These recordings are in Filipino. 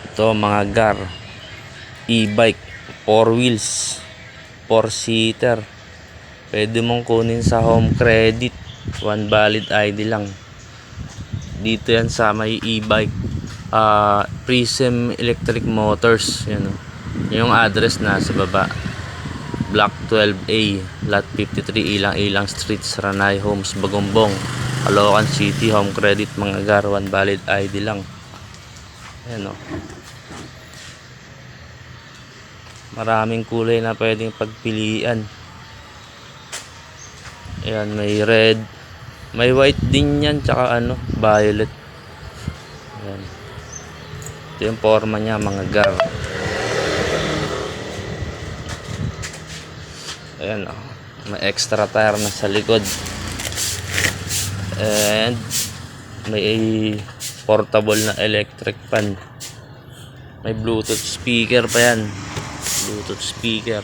Ito mga gar, e-bike, 4 wheels, 4 seater. Pwede mong kunin sa home credit, one valid ID lang. Dito yan sa may e-bike, Prism Electric Motors. Yan, yung address na sa baba, Block 12A, Lot 53, Ilang Street, Saranay Homes, Bagumbong, Caloocan City. Home credit mga gar, one valid ID lang. Ayan o, maraming kulay na pwedeng pagpilian. Ayan, may red, may white din yan, tsaka violet. Ayan, ito yung forma nya mga gar. Ayan o, may extra tire na sa likod, and may portable na electric fan. May bluetooth speaker pa yan, bluetooth speaker.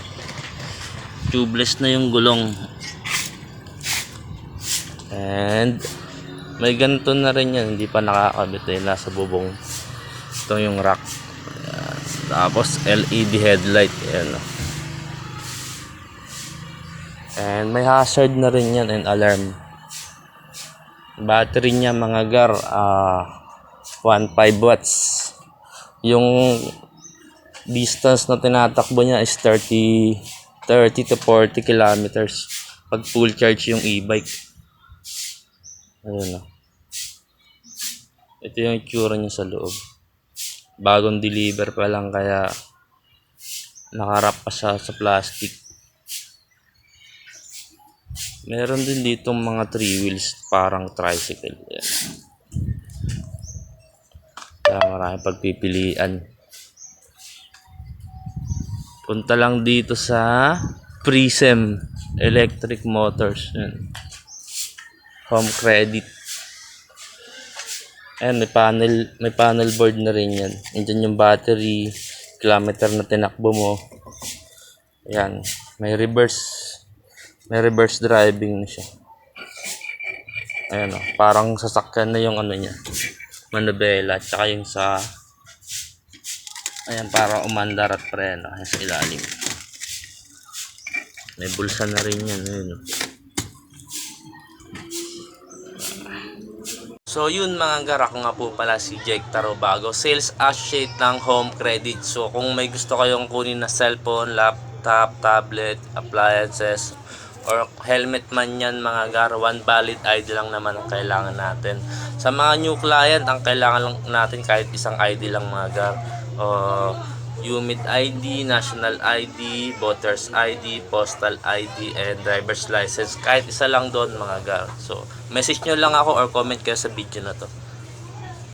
Tubeless na yung gulong, and may ganito na rin yan, hindi pa nakakabit eh, nasa bubong. Ito yung rack. Ayan. Tapos LED headlight. Ayan o. And may hazard na rin yan and alarm. Battery niya mga gar, 1.5 watts. Yung distance na tinatakbo niya is 30 to 40 kilometers pag full charge yung e-bike. Ayun o. Ito yung itsura niya sa loob. Bagong deliver pa lang, kaya nakarap pa siya sa plastic. Meron din dito mga 3 wheels, parang tricycle. Ayan. Kaya maraming pagpipilian. Punta lang dito sa Prism Electric Motors. Ayan. Home credit. Ayan, may panel board na rin yan. Andyan yung battery, kilometer na tinakbo mo. Ayan, may reverse driving na siya. Ayan o, parang sasakyan na yung niya, manubela, tsaka yung sa, ayan, para umandar at preno. Ayan, sa ilalim may bulsa na rin yan. Ayan o. So yun mga gar, ako nga po pala si Jake Tarobago, sales associate ng Home Credit. So kung may gusto kayong kunin na cellphone, laptop, tablet, appliances, or helmet man yan mga gar, one valid ID lang naman ang kailangan natin. Sa mga new client, ang kailangan lang natin kahit isang ID lang mga gar. UMID ID, National ID, Voters ID, Postal ID, and Driver's License. Kahit isa lang doon mga gar. So message nyo lang ako or comment kayo sa video na to.